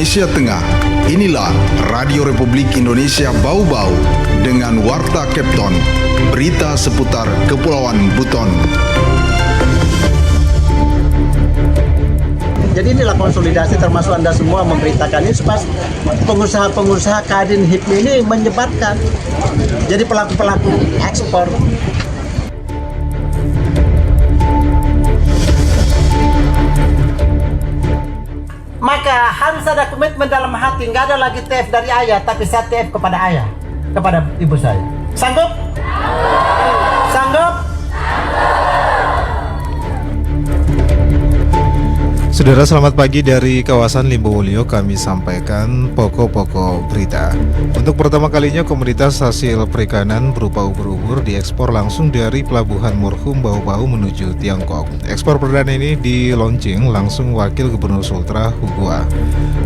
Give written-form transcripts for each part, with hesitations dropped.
Indonesia Tengah. Inilah Radio Republik Indonesia Bau-Bau dengan Warta Kepton, berita seputar Kepulauan Buton. Jadi inilah konsolidasi termasuk Anda semua memberitakan ini supaya pengusaha-pengusaha Kadin HIPMI ini menyebarkan. Jadi pelaku-pelaku ekspor. Maka harus ada komitmen dalam hati, nggak ada lagi TF dari ayah, tapi saya TF kepada ayah, kepada ibu saya. Sanggup? Sanggup? Saudara, selamat pagi dari kawasan Limbowolio. Kami sampaikan pokok-pokok berita. Untuk pertama kalinya komoditas hasil perikanan berupa ubur-ubur diekspor langsung dari Pelabuhan Murhum Bau-Bau menuju Tiongkok. Ekspor perdana ini dilaunching langsung Wakil Gubernur Sultra Hugua.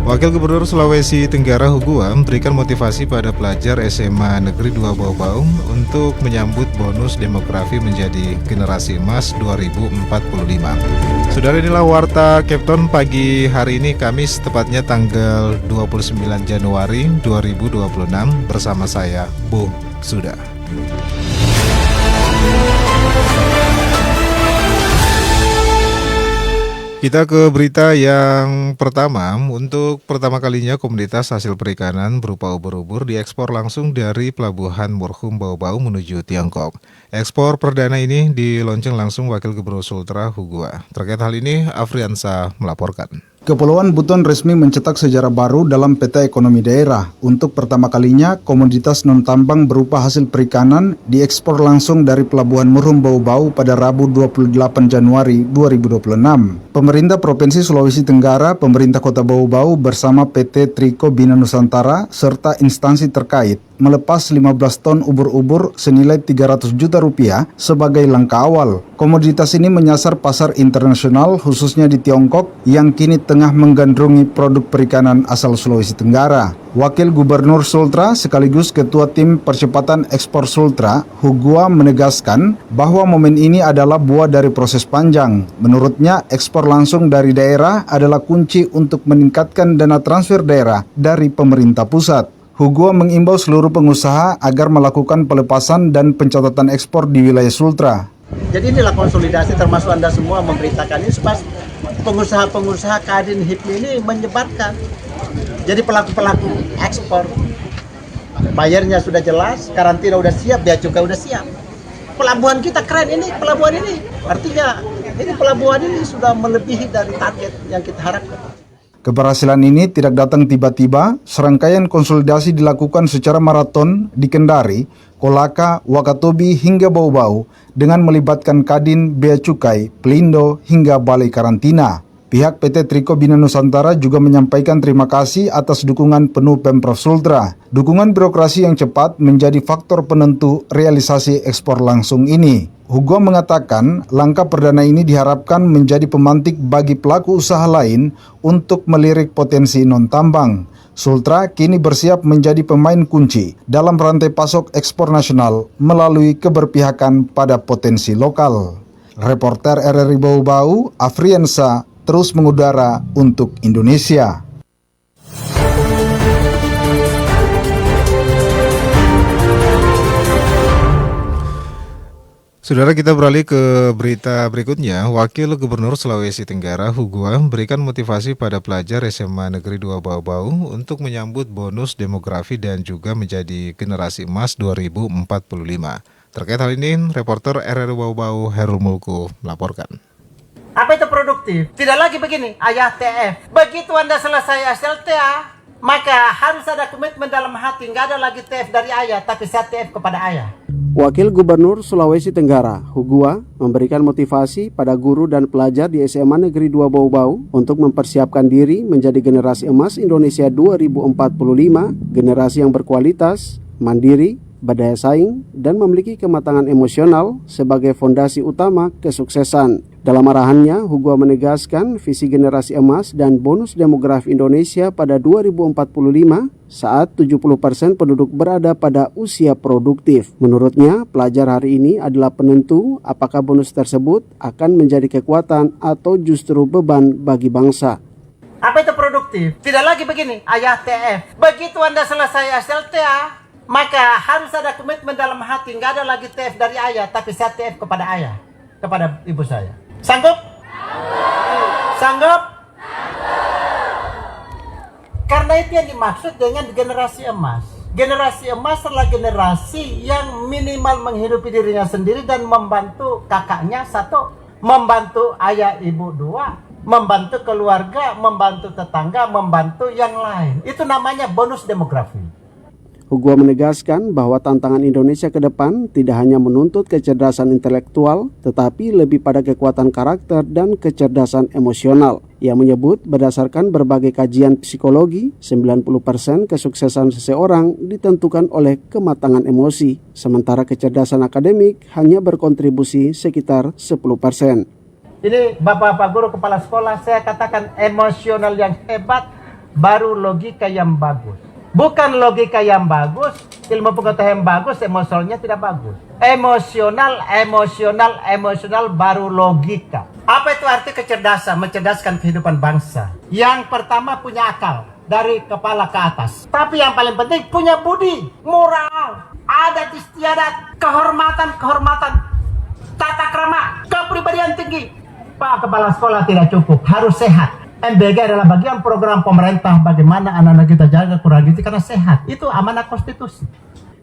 Wakil Gubernur Sulawesi Tenggara Hugua memberikan motivasi pada pelajar SMA Negeri 2 Bau-Bau untuk menyambut bonus demografi menjadi generasi emas 2045. Saudara, inilah Warta Kepton pagi hari ini, Kamis, tepatnya tanggal 29 Januari 2026 bersama saya, Bung Suda. Kita ke berita yang pertama. Untuk pertama kalinya komoditas hasil perikanan berupa ubur-ubur diekspor langsung dari Pelabuhan Murhum Bau-Bau menuju Tiongkok. Ekspor perdana ini dilonceng langsung Wakil Gubernur Sultra Hugua. Terkait hal ini, Afriansa melaporkan. Kepulauan Buton resmi mencetak sejarah baru dalam peta ekonomi daerah. Untuk pertama kalinya, komoditas non-tambang berupa hasil perikanan diekspor langsung dari Pelabuhan Murhum Bau-Bau pada Rabu 28 Januari 2026. Pemerintah Provinsi Sulawesi Tenggara, pemerintah Kota Bau-Bau bersama PT Triko Bina Nusantara serta instansi terkait melepas 15 ton ubur-ubur senilai 300 juta rupiah sebagai langkah awal. Komoditas ini menyasar pasar internasional khususnya di Tiongkok yang kini tengah menggandrungi produk perikanan asal Sulawesi Tenggara. Wakil Gubernur Sultra sekaligus Ketua Tim Percepatan Ekspor Sultra, Hugua, menegaskan bahwa momen ini adalah buah dari proses panjang. Menurutnya, ekspor langsung dari daerah adalah kunci untuk meningkatkan dana transfer daerah dari pemerintah pusat. Hugua mengimbau seluruh pengusaha agar melakukan pelepasan dan pencatatan ekspor di wilayah Sultra. Jadi inilah konsolidasi termasuk Anda semua memberitakan ini supaya pengusaha-pengusaha Kadin HIPMI ini menyebarkan. Jadi pelaku-pelaku ekspor. Bayarnya sudah jelas, karantina udah siap, bea cukai udah siap. Pelabuhan kita keren ini, pelabuhan ini. Artinya ini pelabuhan ini sudah melebihi dari target yang kita harapkan. Keberhasilan ini tidak datang tiba-tiba. Serangkaian konsolidasi dilakukan secara maraton di Kendari, Kolaka, Wakatobi hingga Bau-Bau dengan melibatkan Kadin, Bea Cukai, Pelindo hingga Balai Karantina. Pihak PT Triko Bina Nusantara juga menyampaikan terima kasih atas dukungan penuh Pemprov Sultra. Dukungan birokrasi yang cepat menjadi faktor penentu realisasi ekspor langsung ini. Hugua mengatakan langkah perdana ini diharapkan menjadi pemantik bagi pelaku usaha lain untuk melirik potensi non-tambang. Sultra kini bersiap menjadi pemain kunci dalam rantai pasok ekspor nasional melalui keberpihakan pada potensi lokal. Reporter RRI Bau-Bau, Afriansa, terus mengudara untuk Indonesia. Saudara, kita beralih ke berita berikutnya. Wakil Gubernur Sulawesi Tenggara Hugua memberikan motivasi pada pelajar SMA Negeri 2 Bau-Bau untuk menyambut bonus demografi dan juga menjadi generasi emas 2045. Terkait hal ini, reporter RRI Bau-Bau Herul Mulku melaporkan. Apa itu produktif? Tidak lagi begini, ayah TF. Begitu Anda selesai SLTA, maka harus ada komitmen dalam hati. Nggak ada lagi TF dari ayah, tapi saya TF kepada ayah. Wakil Gubernur Sulawesi Tenggara, Hugua, memberikan motivasi pada guru dan pelajar di SMA Negeri 2 Bau-Bau untuk mempersiapkan diri menjadi generasi emas Indonesia 2045, generasi yang berkualitas, mandiri, berdaya saing, dan memiliki kematangan emosional sebagai fondasi utama kesuksesan. Dalam arahannya, Hugua menegaskan visi generasi emas dan bonus demografi Indonesia pada 2045 saat 70% penduduk berada pada usia produktif. Menurutnya, pelajar hari ini adalah penentu apakah bonus tersebut akan menjadi kekuatan atau justru beban bagi bangsa. Apa itu produktif? Tidak lagi begini, ayah TF. Begitu Anda selesai SLTA, maka harus ada komitmen dalam hati. Nggak ada lagi TF dari ayah, tapi saya TF kepada ayah, kepada ibu saya. Sanggup? Sanggup? Karena itu yang dimaksud dengan generasi emas. Generasi emas adalah generasi yang minimal menghidupi dirinya sendiri dan membantu kakaknya satu, membantu ayah ibu dua, membantu keluarga, membantu tetangga, membantu yang lain. Itu namanya bonus demografi. Hugua menegaskan bahwa tantangan Indonesia ke depan tidak hanya menuntut kecerdasan intelektual, tetapi lebih pada kekuatan karakter dan kecerdasan emosional. Ia menyebut berdasarkan berbagai kajian psikologi, 90% kesuksesan seseorang ditentukan oleh kematangan emosi, sementara kecerdasan akademik hanya berkontribusi sekitar 10%. Ini Bapak-Bapak guru kepala sekolah, saya katakan emosional yang hebat, baru logika yang bagus. Bukan logika yang bagus, ilmu pengetahuan yang bagus, emosionalnya tidak bagus. Emosional baru logika. Apa itu arti kecerdasan? Mencerdaskan kehidupan bangsa. Yang pertama punya akal, dari kepala ke atas. Tapi yang paling penting punya budi, moral, adat istiadat, kehormatan, tata krama, kepribadian tinggi. Pak Kepala Sekolah tidak cukup, harus sehat. MBG adalah bagian program pemerintah bagaimana anak-anak kita jaga kurang gizi karena sehat. Itu amanah konstitusi.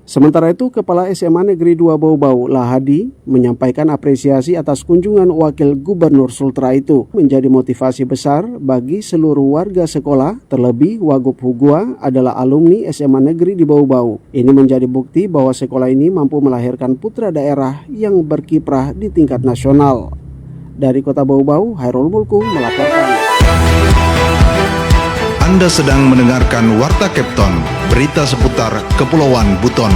Sementara itu, Kepala SMA Negeri 2 Bau-Bau, Lahadi, menyampaikan apresiasi atas kunjungan Wakil Gubernur Sultra itu menjadi motivasi besar bagi seluruh warga sekolah, terlebih Wagub Hugua adalah alumni SMA Negeri di Bau-Bau. Ini menjadi bukti bahwa sekolah ini mampu melahirkan putra daerah yang berkiprah di tingkat nasional. Dari Kota Bau-Bau, Hairul Mulku melaporkan. Anda sedang mendengarkan Warta Kepton, berita seputar Kepulauan Buton.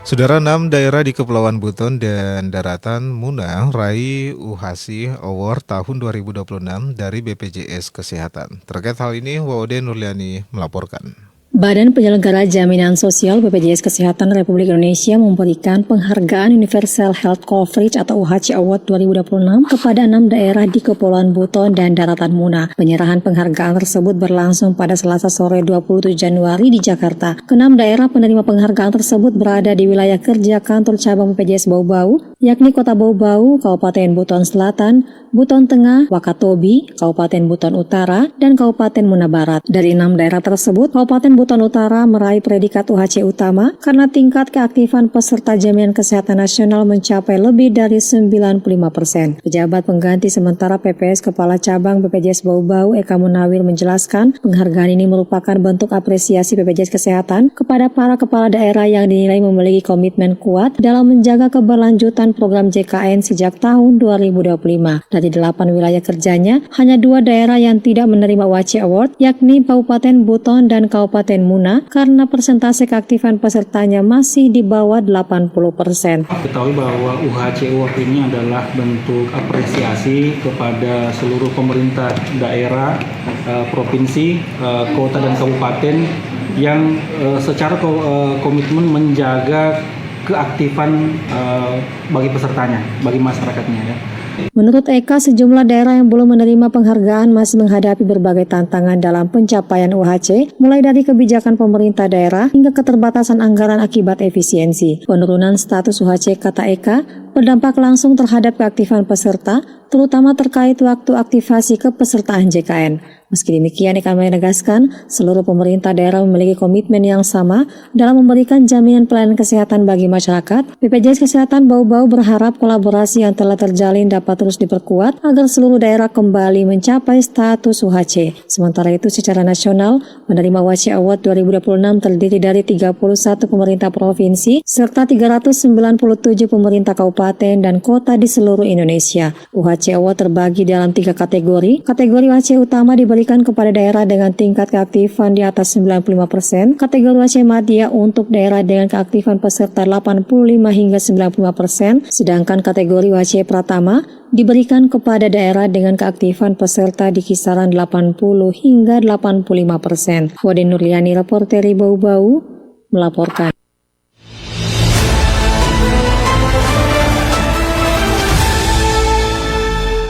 Saudara, 6 daerah di Kepulauan Buton dan Daratan Muna raih UHASI Award tahun 2026 dari BPJS Kesehatan. Terkait hal ini, Wawode Nurliani melaporkan. Badan Penyelenggara Jaminan Sosial BPJS Kesehatan Republik Indonesia memberikan penghargaan Universal Health Coverage atau UHC Award 2026 kepada 6 daerah di Kepulauan Buton dan Daratan Muna. Penyerahan penghargaan tersebut berlangsung pada Selasa sore 27 Januari di Jakarta. Ke-6 daerah penerima penghargaan tersebut berada di wilayah kerja kantor cabang BPJS Bau-Bau, yakni Kota Bau-Bau, Kabupaten Buton Selatan, Buton Tengah, Wakatobi, Kabupaten Buton Utara, dan Kabupaten Muna Barat. Dari 6 daerah tersebut, Kabupaten Buton Utara meraih predikat UHC utama karena tingkat keaktifan peserta jaminan kesehatan nasional mencapai lebih dari 95%. Pejabat pengganti sementara PPS Kepala Cabang BPJS Bau-Bau Eka Munawir menjelaskan penghargaan ini merupakan bentuk apresiasi BPJS Kesehatan kepada para kepala daerah yang dinilai memiliki komitmen kuat dalam menjaga keberlanjutan program JKN sejak tahun 2025. Dari 8 wilayah kerjanya, hanya 2 daerah yang tidak menerima UHC Award, yakni Kabupaten Buton dan Kabupaten Muna, karena persentase keaktifan pesertanya masih di bawah 80%. Ketahui bahwa UHC Award ini adalah bentuk apresiasi kepada seluruh pemerintah daerah, provinsi, kota dan kabupaten yang secara komitmen menjaga keaktifan bagi pesertanya, bagi masyarakatnya ya. Menurut Eka, sejumlah daerah yang belum menerima penghargaan masih menghadapi berbagai tantangan dalam pencapaian UHC, mulai dari kebijakan pemerintah daerah hingga keterbatasan anggaran akibat efisiensi. Penurunan status UHC, kata Eka, berdampak langsung terhadap keaktifan peserta, terutama terkait waktu aktivasi kepesertaan JKN. Meski demikian, Eka menegaskan seluruh pemerintah daerah memiliki komitmen yang sama dalam memberikan jaminan pelayanan kesehatan bagi masyarakat. BPJS Kesehatan Bau-Bau berharap kolaborasi yang telah terjalin dapat terus diperkuat agar seluruh daerah kembali mencapai status UHC. Sementara itu, secara nasional, penerima UHC Award 2026 terdiri dari 31 pemerintah provinsi serta 397 pemerintah kabupaten dan kota di seluruh Indonesia. UHC Award terbagi dalam 3 kategori. Kategori UHC utama diberikan kepada daerah dengan tingkat keaktifan di atas 95%, kategori UHC Madya untuk daerah dengan keaktifan peserta 85 hingga 95%, sedangkan kategori UHC Pratama diberikan kepada daerah dengan keaktifan peserta di kisaran 80 hingga 85%. Wade Nurliani, reporter Bau-Bau, melaporkan.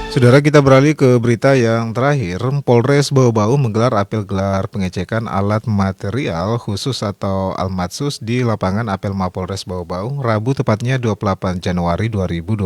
Saudara, kita beralih ke berita yang terakhir. Polres Bau-Bau menggelar apel gelar pengecekan alat material khusus atau Almatsus di lapangan apel Mapolres Bau-Bau Rabu tepatnya 28 Januari 2026.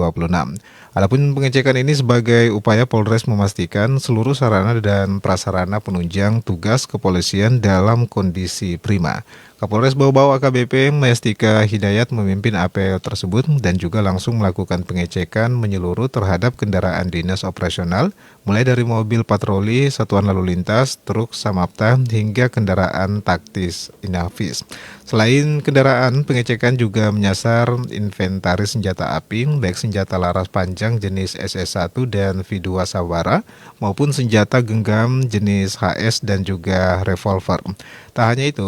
Adapun pengecekan ini sebagai upaya Polres memastikan seluruh sarana dan prasarana penunjang tugas kepolisian dalam kondisi prima. Kapolres Bau-Bau AKBP Mestika Hidayat memimpin apel tersebut dan juga langsung melakukan pengecekan menyeluruh terhadap kendaraan dinas operasional, mulai dari mobil patroli, satuan lalu lintas, truk Samapta, hingga kendaraan taktis Inavis. Selain kendaraan, pengecekan juga menyasar inventaris senjata api, baik senjata laras panjang jenis SS1 dan V2 Sawara, maupun senjata genggam jenis HS dan juga revolver. Tak hanya itu,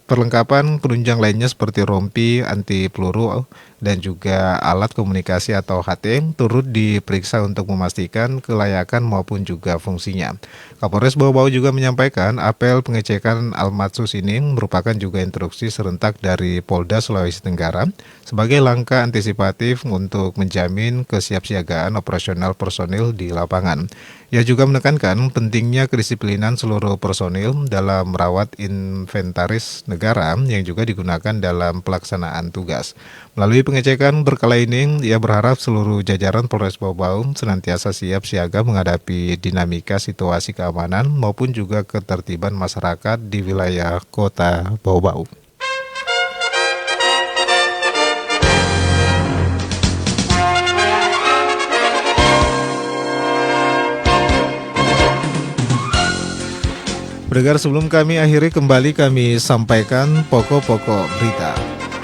perlengkapan penunjang lainnya seperti rompi, anti peluru, dan juga alat komunikasi atau HT turut diperiksa untuk memastikan kelayakan maupun juga fungsinya. Kapolres Bau-Bau juga menyampaikan apel pengecekan Almatsus ini merupakan juga instruksi serentak dari Polda Sulawesi Tenggara sebagai langkah antisipatif untuk menjamin kesiapsiagaan operasional personil di lapangan. Ia juga menekankan pentingnya kedisiplinan seluruh personil dalam merawat inventaris negara yang juga digunakan dalam pelaksanaan tugas. Melalui pengecekan berkala ini, ia berharap seluruh jajaran Polres Bau-Bau senantiasa siap siaga menghadapi dinamika situasi keamanan maupun juga ketertiban masyarakat di wilayah kota Bau-Bau. Pendengar, sebelum kami akhiri kembali kami sampaikan pokok-pokok berita.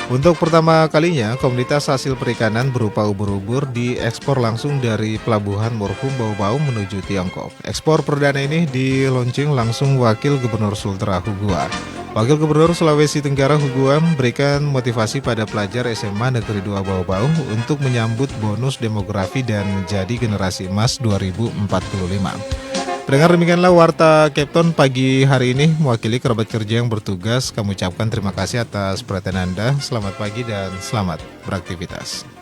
Untuk pertama kalinya, komoditas hasil perikanan berupa ubur-ubur diekspor langsung dari Pelabuhan Murhum Bau-Bau menuju Tiongkok. Ekspor perdana ini dilaunching langsung Wakil Gubernur Sultra Hugua. Wakil Gubernur Sulawesi Tenggara Hugua memberikan motivasi pada pelajar SMA Negeri 2 Bau-Bau untuk menyambut bonus demografi dan jadi generasi emas 2045. Pendengar, demikianlah Warta Kepton pagi hari ini. Mewakili kerabat kerja yang bertugas, kami ucapkan terima kasih atas perhatian Anda. Selamat pagi dan selamat beraktivitas.